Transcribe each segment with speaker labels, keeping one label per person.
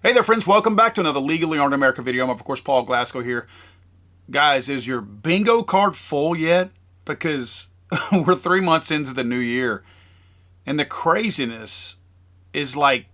Speaker 1: Hey there, friends. Welcome back to another Legally Armed America video. I'm, of course, Paul Glasgow here. Guys, is your bingo card full yet? Because we're 3 months into the new year, and the craziness is like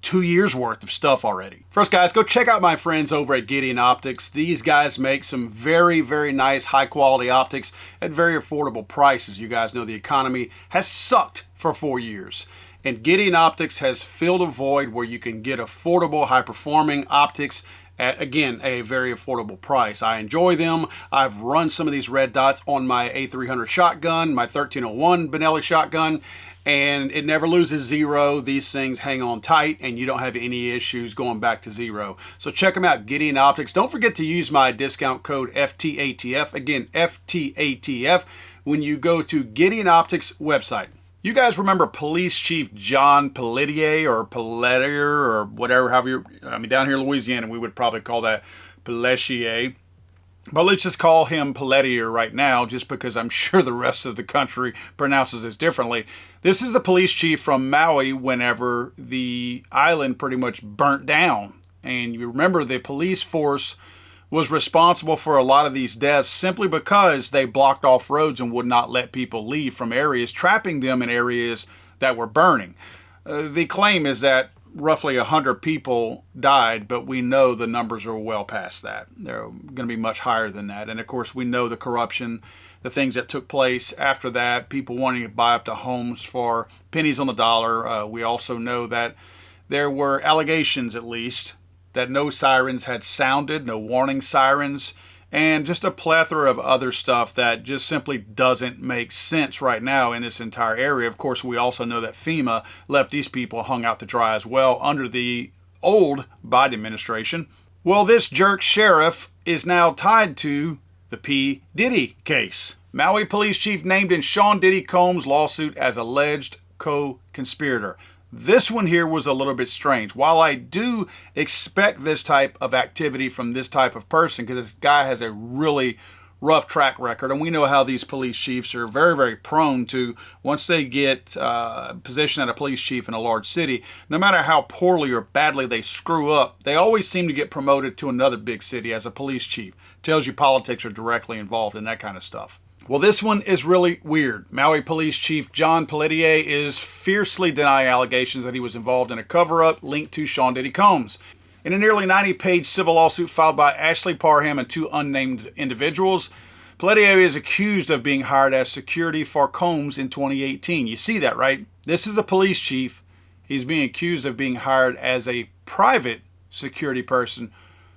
Speaker 1: 2 years worth of stuff already. First, guys, go check out my friends over at Gideon Optics. These guys make some very, very nice, high-quality optics at very affordable prices. You guys know the economy has sucked for 4 years. And Gideon Optics has filled a void where you can get affordable, high-performing optics at, again, a very affordable price. I enjoy them. I've run some of these red dots on my A300 shotgun, my 1301 Benelli shotgun, and it never loses zero. These things hang on tight, and you don't have any issues going back to zero. So check them out, Gideon Optics. Don't forget to use my discount code FTATF. Again, FTATF when you go to Gideon Optics website. You guys remember Police Chief John Pelletier or Pelletier or whatever, down here in Louisiana, we would probably call that Pelletier. But let's just call him Pelletier right now, just because I'm sure the rest of the country pronounces this differently. This is the police chief from Maui whenever the island pretty much burnt down. And you remember the police force was responsible for a lot of these deaths simply because they blocked off roads and would not let people leave from areas, trapping them in areas that were burning. The claim is that roughly 100 people died, but we know the numbers are well past that. They're going to be much higher than that. And of course, we know the corruption, the things that took place after that, people wanting to buy up the homes for pennies on the dollar. We also know that there were allegations, at least, that no sirens had sounded, no warning sirens, and just a plethora of other stuff that just simply doesn't make sense right now in this entire area. Of course, we also know that FEMA left these people hung out to dry as well under the old Biden administration. Well, this jerk sheriff is now tied to the P. Diddy case. Maui police chief named in Sean Diddy Combs' lawsuit as alleged co-conspirator. This one here was a little bit strange. While I do expect this type of activity from this type of person, because this guy has a really rough track record, and we know how these police chiefs are very, very prone to, once they get position at a police chief in a large city, no matter how poorly or badly they screw up, they always seem to get promoted to another big city as a police chief. Tells you politics are directly involved in that kind of stuff. Well, this one is really weird. Maui Police Chief John Pelletier is fiercely denying allegations that he was involved in a cover-up linked to Sean Diddy Combs. In a nearly 90-page civil lawsuit filed by Ashley Parham and two unnamed individuals, Pelletier is accused of being hired as security for Combs in 2018. You see that, right? This is a police chief. He's being accused of being hired as a private security person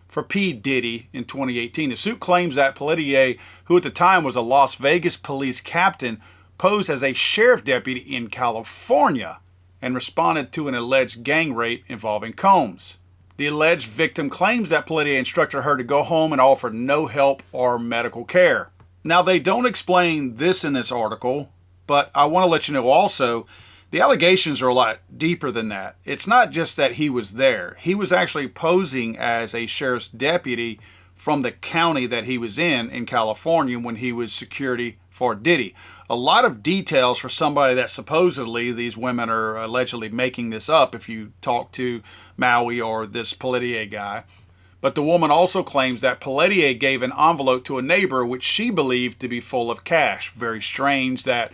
Speaker 1: for P. Diddy in 2018. The suit claims that Pelletier, who at the time was a Las Vegas police captain, posed as a sheriff deputy in California and responded to an alleged gang rape involving Combs. The alleged victim claims that Pelletier instructed her to go home and offered no help or medical care. Now, they don't explain this in this article, but I want to let you know also, the allegations are a lot deeper than that. It's not just that he was there. He was actually posing as a sheriff's deputy from the county that he was in California, when he was security for Diddy. A lot of details for somebody that supposedly these women are allegedly making this up if you talk to Maui or this Pelletier guy. But the woman also claims that Pelletier gave an envelope to a neighbor which she believed to be full of cash. Very strange that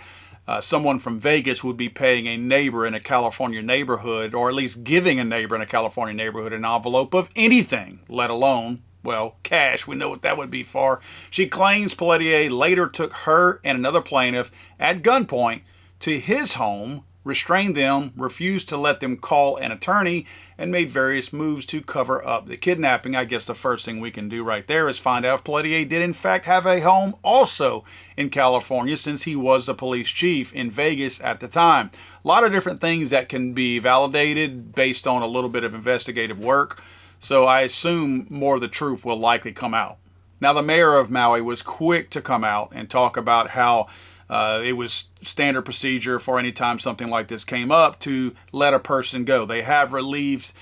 Speaker 1: someone from Vegas would be paying a neighbor in a California neighborhood, or at least giving a neighbor in a California neighborhood an envelope of anything, let alone, well, cash. We know what that would be for. She claims Pelletier later took her and another plaintiff at gunpoint to his home, restrained them, refused to let them call an attorney, and made various moves to cover up the kidnapping. I guess the first thing we can do right there is find out if Pelletier did in fact have a home also in California, since he was a police chief in Vegas at the time. A lot of different things that can be validated based on a little bit of investigative work, so I assume more of the truth will likely come out. Now, the mayor of Maui was quick to come out and talk about how it was standard procedure for any time something like this came up to let a person go. They have relieved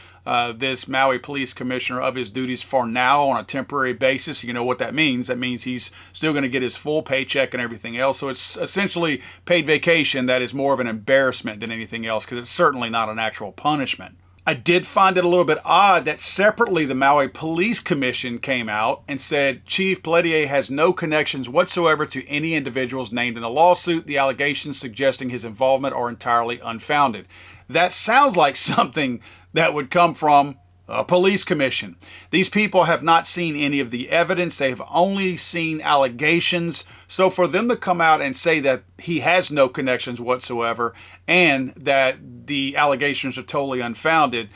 Speaker 1: this Maui police commissioner of his duties for now on a temporary basis. You know what that means. That means he's still going to get his full paycheck and everything else. So it's essentially paid vacation that is more of an embarrassment than anything else, because it's certainly not an actual punishment. I did find it a little bit odd that separately the Maui Police Commission came out and said Chief Pelletier has no connections whatsoever to any individuals named in the lawsuit. The allegations suggesting his involvement are entirely unfounded. That sounds like something that would come from a police commission. These people have not seen any of the evidence. They have only seen allegations. So for them to come out and say that he has no connections whatsoever and that the allegations are totally unfounded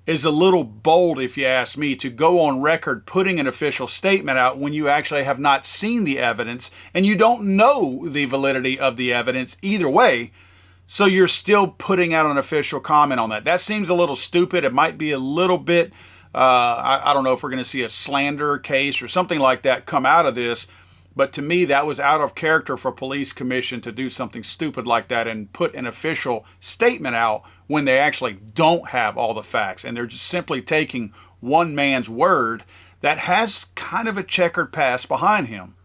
Speaker 1: is a little bold, if you ask me, to go on record putting an official statement out when you actually have not seen the evidence and you don't know the validity of the evidence either way. So you're still putting out an official comment on that. That seems a little stupid. It might be a little bit, I don't know if we're going to see a slander case or something like that come out of this. But to me, that was out of character for police commission to do something stupid like that and put an official statement out when they actually don't have all the facts. And they're just simply taking one man's word that has kind of a checkered past behind him.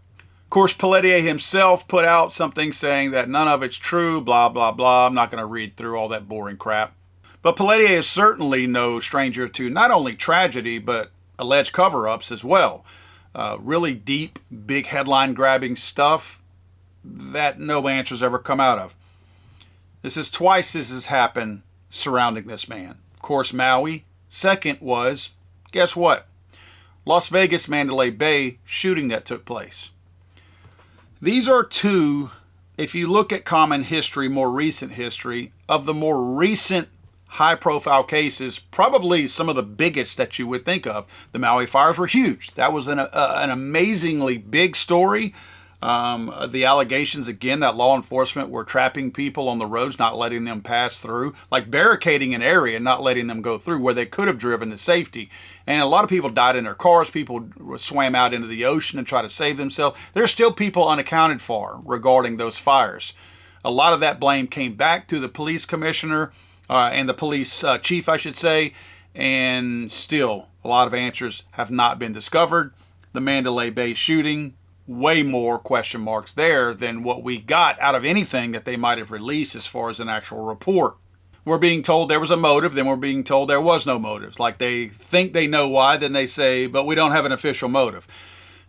Speaker 1: Of course, Pelletier himself put out something saying that none of it's true, blah, blah, blah. I'm not going to read through all that boring crap. But Pelletier is certainly no stranger to not only tragedy, but alleged cover-ups as well. Really deep, big headline-grabbing stuff that no answers ever come out of. This is twice this has happened surrounding this man. Of course, Maui. Second was, guess what? Las Vegas, Mandalay Bay shooting that took place. These are two, if you look at common history, more recent history, of the more recent high-profile cases, probably some of the biggest that you would think of. The Maui fires were huge. That was an amazingly big story. The allegations, again, that law enforcement were trapping people on the roads, not letting them pass through, like barricading an area, not letting them go through where they could have driven to safety. And a lot of people died in their cars. People swam out into the ocean and tried to save themselves. There's still people unaccounted for regarding those fires. A lot of that blame came back to the police commissioner and the police chief, I should say, and still a lot of answers have not been discovered. The Mandalay Bay shooting, way more question marks there than what we got out of anything that they might have released as far as an actual report. We're being told there was a motive, then we're being told there was no motive. Like they think they know why, then they say, but we don't have an official motive.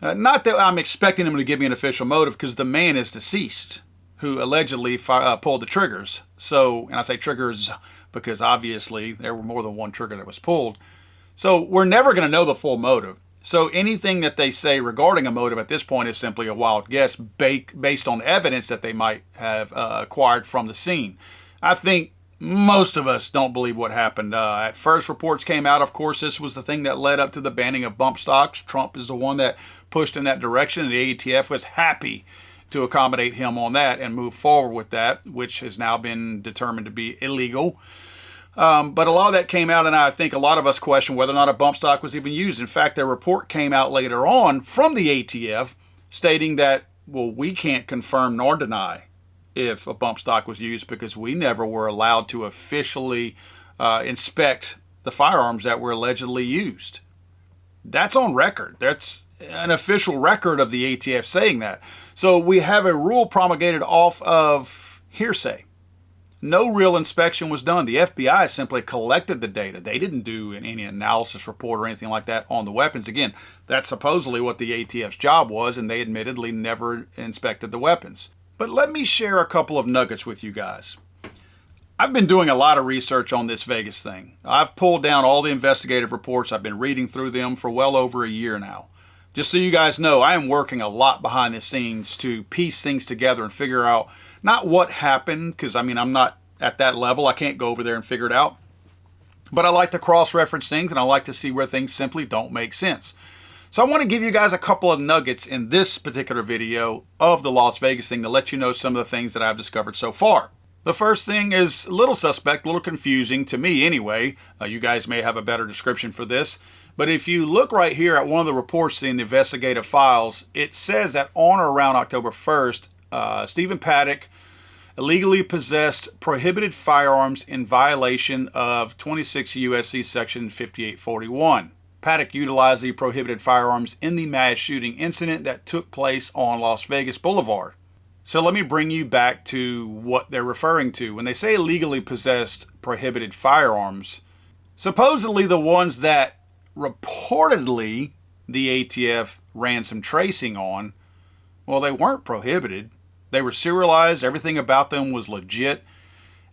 Speaker 1: Not that I'm expecting them to give me an official motive, because the man is deceased who allegedly pulled the triggers. So, and I say triggers because obviously there were more than one trigger that was pulled. So we're never going to know the full motive. So anything that they say regarding a motive at this point is simply a wild guess based on evidence that they might have acquired from the scene. I think most of us don't believe what happened. At first, reports came out, of course, this was the thing that led up to the banning of bump stocks. Trump is the one that pushed in that direction, and the ATF was happy to accommodate him on that and move forward with that, which has now been determined to be illegal. But a lot of that came out, and I think a lot of us question whether or not a bump stock was even used. In fact, a report came out later on from the ATF stating that, well, we can't confirm nor deny if a bump stock was used because we never were allowed to officially inspect the firearms that were allegedly used. That's on record. That's an official record of the ATF saying that. So we have a rule promulgated off of hearsay. No real inspection was done. The FBI simply collected the data. They didn't do any analysis report or anything like that on the weapons. Again, that's supposedly what the ATF's job was, and they admittedly never inspected the weapons. But let me share a couple of nuggets with you guys. I've been doing a lot of research on this Vegas thing. I've pulled down all the investigative reports. I've been reading through them for well over a year now. Just so you guys know, I am working a lot behind the scenes to piece things together and figure out not what happened, because I'm not at that level. I can't go over there and figure it out. But I like to cross-reference things, and I like to see where things simply don't make sense. So I want to give you guys a couple of nuggets in this particular video of the Las Vegas thing to let you know some of the things that I've discovered so far. The first thing is a little suspect, a little confusing to me anyway. You guys may have a better description for this. But if you look right here at one of the reports in the investigative files, it says that on or around October 1st, Stephen Paddock illegally possessed prohibited firearms in violation of 26 U.S.C. Section 5841. Paddock utilized the prohibited firearms in the mass shooting incident that took place on Las Vegas Boulevard. So let me bring you back to what they're referring to. When they say illegally possessed prohibited firearms, Supposedly the ones that reportedly the ATF ran some tracing on, well, they weren't prohibited. They were serialized. Everything about them was legit.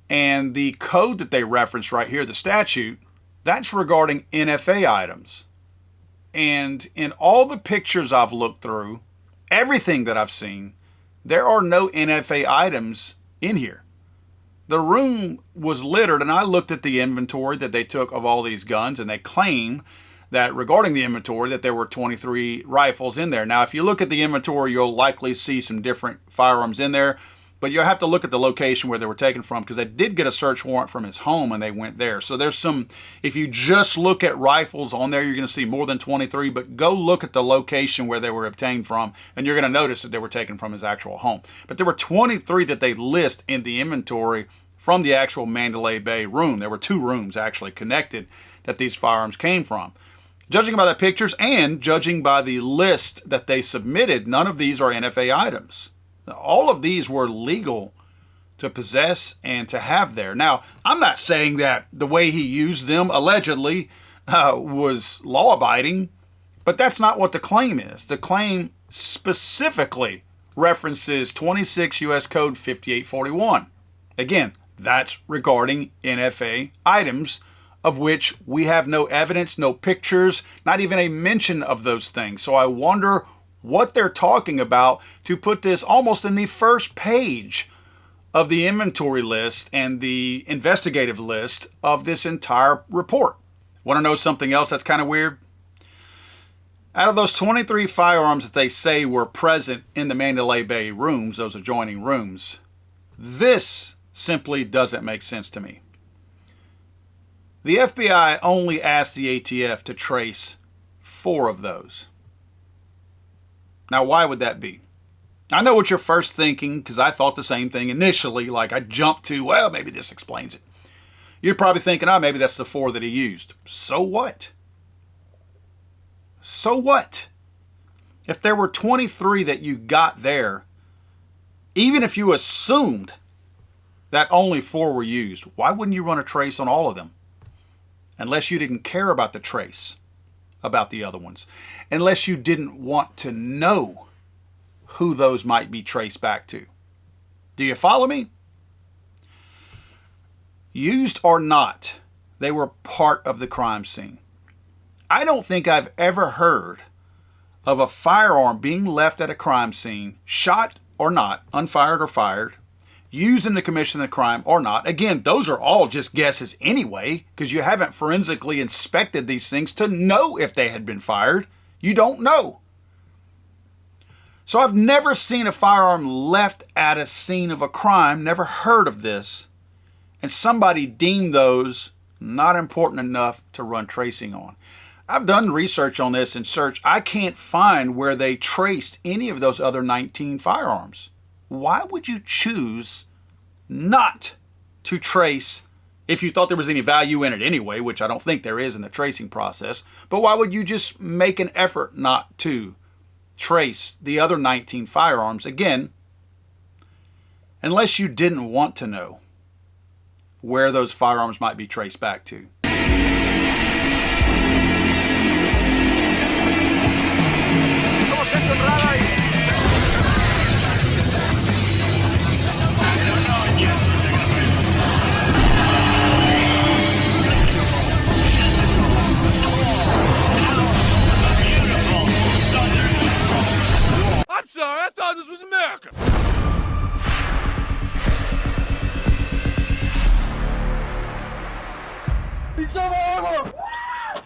Speaker 1: And the code that they reference right here, the statute, that's regarding NFA items. And in all the pictures I've looked through, everything that I've seen, there are no NFA items in here. The room was littered, and I looked at the inventory that they took of all these guns, and they claim that regarding the inventory that there were 23 rifles in there. Now, if you look at the inventory, you'll likely see some different firearms in there, but you'll have to look at the location where they were taken from, because they did get a search warrant from his home and they went there. So there's some, if you just look at rifles on there, you're going to see more than 23, but go look at the location where they were obtained from, and you're going to notice that they were taken from his actual home. But there were 23 that they list in the inventory from the actual Mandalay Bay room. There were 2 rooms actually connected that these firearms came from. Judging by the pictures and judging by the list that they submitted, none of these are NFA items. All of these were legal to possess and to have there. Now, I'm not saying that the way he used them allegedly was law-abiding, but that's not what the claim is. The claim specifically references 26 U.S. Code 5841. Again, that's regarding NFA items, of which we have no evidence, no pictures, not even a mention of those things. So I wonder what they're talking about to put this almost in the first page of the inventory list and the investigative list of this entire report. Want to know something else that's kind of weird? Out of those 23 firearms that they say were present in the Mandalay Bay rooms, those adjoining rooms, this simply doesn't make sense to me. The FBI only asked the ATF to trace 4 of those. Now, why would that be? I know what you're first thinking, because I thought the same thing initially. Like, I jumped to, well, maybe this explains it. You're probably thinking, oh, maybe that's the 4 that he used. So what? So what? If there were 23 that you got there, even if you assumed that only 4 were used, why wouldn't you run a trace on all of them? Unless you didn't care about the trace about the other ones. Unless you didn't want to know who those might be traced back to. Do you follow me? Used or not, they were part of the crime scene. I don't think I've ever heard of a firearm being left at a crime scene, shot or not, unfired or fired, used in the commission of the crime or not. Again, those are all just guesses anyway, because you haven't forensically inspected these things to know if they had been fired. You don't know. So I've never seen a firearm left at a scene of a crime, never heard of this, and somebody deemed those not important enough to run tracing on. I've done research on this and search. I can't find where they traced any of those other 19 firearms. Why would you choose not to trace if you thought there was any value in it anyway, which I don't think there is in the tracing process, but why would you just make an effort not to trace the other 19 firearms, again, unless you didn't want to know where those firearms might be traced back to?